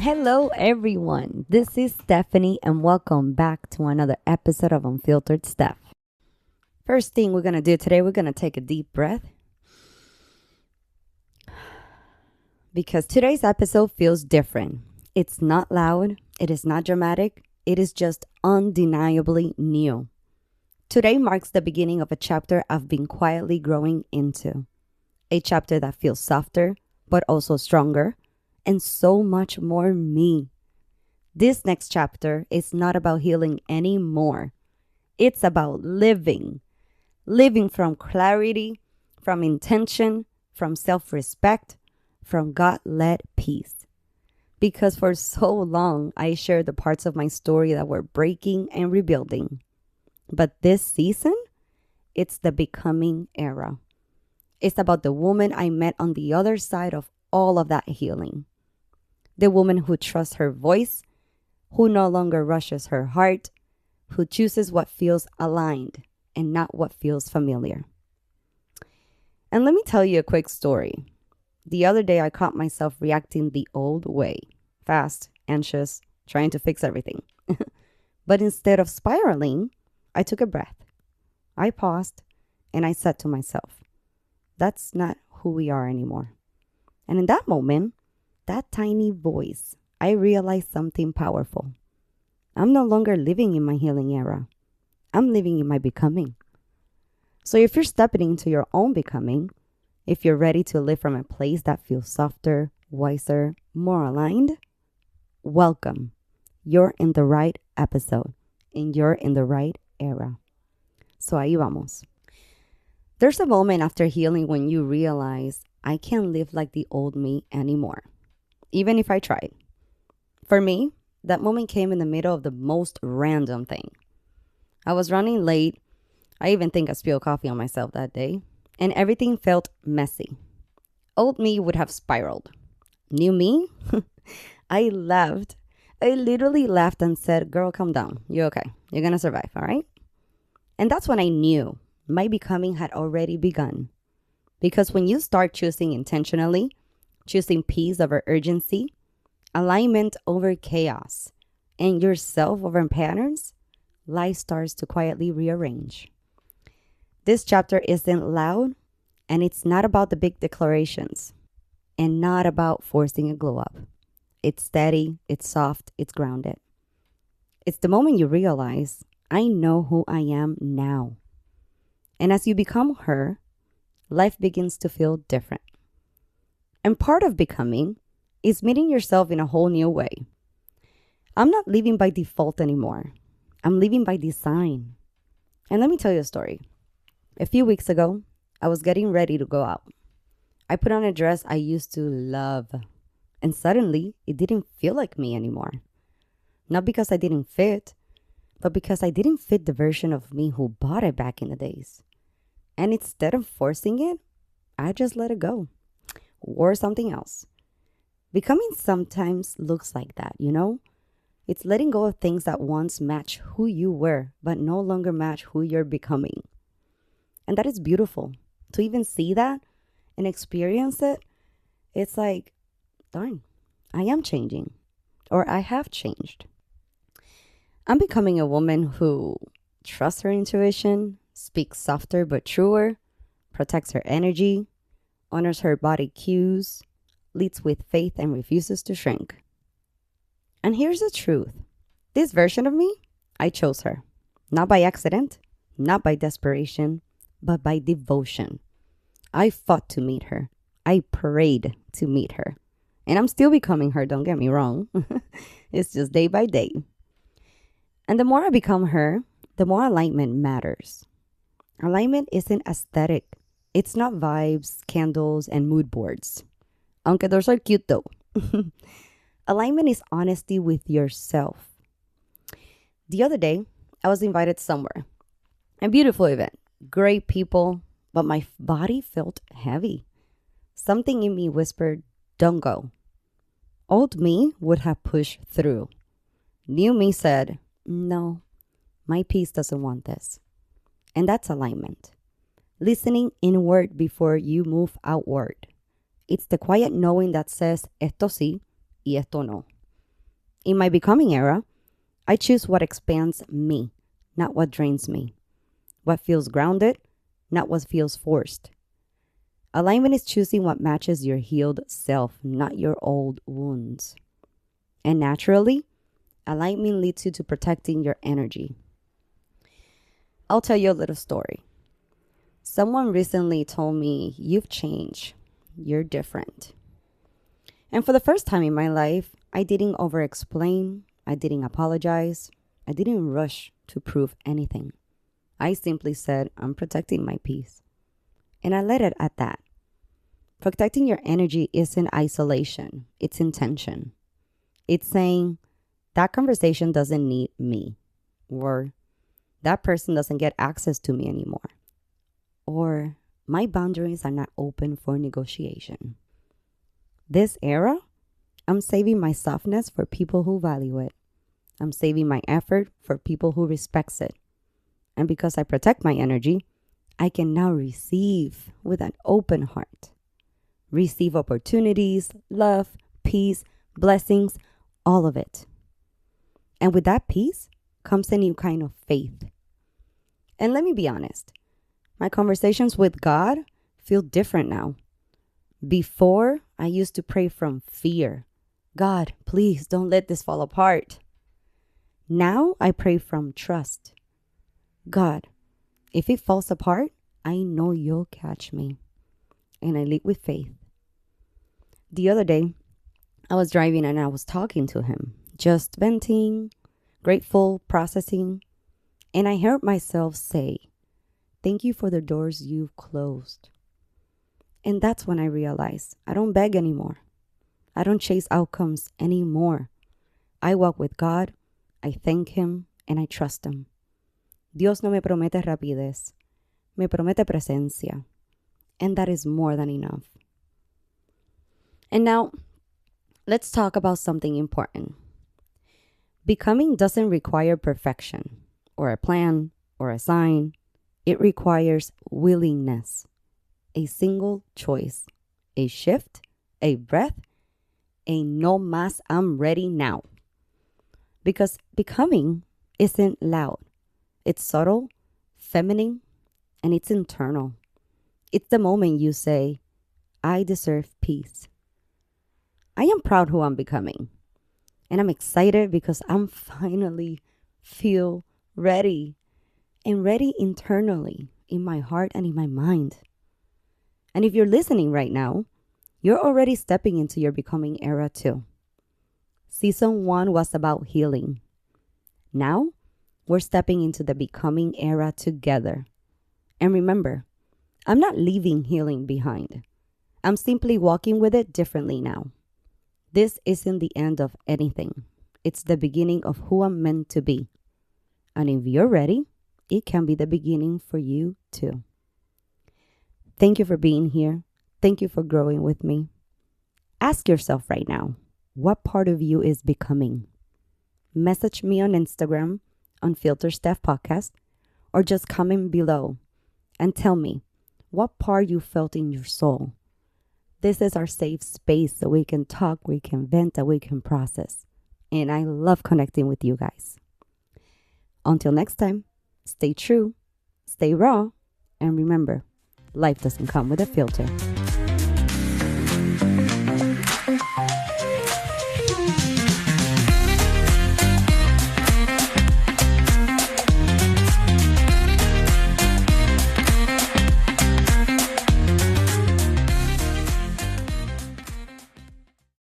Hello, everyone. This is Stephanie, and welcome back to another episode of Unfiltered Steph. First thing we're going to do today, we're going to take a deep breath because today's episode feels different. It's not loud, it is not dramatic, it is just undeniably new. Today marks the beginning of a chapter I've been quietly growing into. A chapter that feels softer, but also stronger, and so much more me. This next chapter is not about healing anymore. It's about living. Living from clarity, from intention, from self-respect, from God-led peace. Because for so long, I shared the parts of my story that were breaking and rebuilding. But this season, it's the becoming era. It's about the woman I met on the other side of all of that healing. The woman who trusts her voice, who no longer rushes her heart, who chooses what feels aligned and not what feels familiar. And let me tell you a quick story. The other day, I caught myself reacting the old way, fast, anxious, trying to fix everything. But instead of spiraling, I took a breath. I paused and I said to myself, that's not who we are anymore. And in that moment, that tiny voice, I realized something powerful. I'm no longer living in my healing era. I'm living in my becoming. So if you're stepping into your own becoming, if you're ready to live from a place that feels softer, wiser, more aligned, welcome. You're in the right episode and you're in the right era. So ahí vamos. There's a moment after healing when you realize I can't live like the old me anymore, even if I tried. For me, that moment came in the middle of the most random thing. I was running late. I even think I spilled coffee on myself that day, and everything felt messy. Old me would have spiraled. New me? I laughed. I literally laughed and said, girl, calm down. You're okay. You're going to survive, all right? And that's when I knew my becoming had already begun. Because when you start choosing intentionally, choosing peace over urgency, alignment over chaos, and yourself over patterns, life starts to quietly rearrange. This chapter isn't loud, and it's not about the big declarations, and not about forcing a glow up. It's steady, it's soft, it's grounded. It's the moment you realize, I know who I am now. And as you become her, life begins to feel different. And part of becoming is meeting yourself in a whole new way. I'm not living by default anymore. I'm living by design. And let me tell you a story. A few weeks ago, I was getting ready to go out. I put on a dress I used to love. And suddenly, it didn't feel like me anymore. Not because I didn't fit, but because I didn't fit the version of me who bought it back in the days. And instead of forcing it, I just let it go. Wore something else. Becoming sometimes looks like that, you know? It's letting go of things that once match who you were, but no longer match who you're becoming. And that is beautiful. To even see that and experience it, it's like, darn, I am changing. Or I have changed. I'm becoming a woman who trusts her intuition, speaks softer but truer, protects her energy, honors her body cues, leads with faith and refuses to shrink. And here's the truth. This version of me, I chose her. Not by accident, not by desperation, but by devotion. I fought to meet her. I prayed to meet her. And I'm still becoming her, don't get me wrong. It's just day by day. And the more I become her, the more alignment matters. Alignment isn't aesthetic. It's not vibes, candles, and mood boards. Aunque those are cute though. Alignment is honesty with yourself. The other day, I was invited somewhere. A beautiful event. Great people, but my body felt heavy. Something in me whispered, don't go. Old me would have pushed through. New me said, no, my peace doesn't want this. And that's alignment. Listening inward before you move outward. It's the quiet knowing that says, esto sí y esto no. In my becoming era, I choose what expands me, not what drains me. What feels grounded, not what feels forced. Alignment is choosing what matches your healed self, not your old wounds. And naturally, alignment leads you to protecting your energy. I'll tell you a little story. Someone recently told me, "You've changed. You're different." And for the first time in my life, I didn't over explain. I didn't apologize. I didn't rush to prove anything. I simply said, "I'm protecting my peace." And I let it at that. Protecting your energy isn't isolation, it's intention. It's saying, that conversation doesn't need me, or that person doesn't get access to me anymore, or my boundaries are not open for negotiation. This era, I'm saving my softness for people who value it. I'm saving my effort for people who respects it. And because I protect my energy, I can now receive with an open heart. Receive opportunities, love, peace, blessings, all of it. And with that peace comes a new kind of faith. And let me be honest, my conversations with God feel different now. Before, I used to pray from fear. God, please don't let this fall apart. Now I pray from trust. God, if it falls apart, I know you'll catch me. And I lead with faith. The other day, I was driving and I was talking to him, just venting, grateful, processing. And I heard myself say, "Thank you for the doors you've closed." And that's when I realized I don't beg anymore. I don't chase outcomes anymore. I walk with God, I thank Him, and I trust Him. Dios no me promete rapidez, me promete presencia. And that is more than enough. And now, let's talk about something important. Becoming doesn't require perfection, or a plan, or a sign. It requires willingness. A single choice, a shift, a breath, a no más, I'm ready now. Because becoming isn't loud. It's subtle, feminine, and it's internal. It's the moment you say, I deserve peace. I am proud who I'm becoming. And I'm excited because I'm finally feel ready. And ready internally, in my heart and in my mind. And if you're listening right now, you're already stepping into your becoming era too. Season 1 was about healing. Now, we're stepping into the becoming era together. And remember, I'm not leaving healing behind. I'm simply walking with it differently now. This isn't the end of anything. It's the beginning of who I'm meant to be. And if you're ready, it can be the beginning for you too. Thank you for being here. Thank you for growing with me. Ask yourself right now, what part of you is becoming? Message me on Instagram, on Filter Steph Podcast, or just comment below and tell me what part you felt in your soul. This is our safe space so we can talk, we can vent, and we can process. And I love connecting with you guys. Until next time, stay true, stay raw, and remember, life doesn't come with a filter.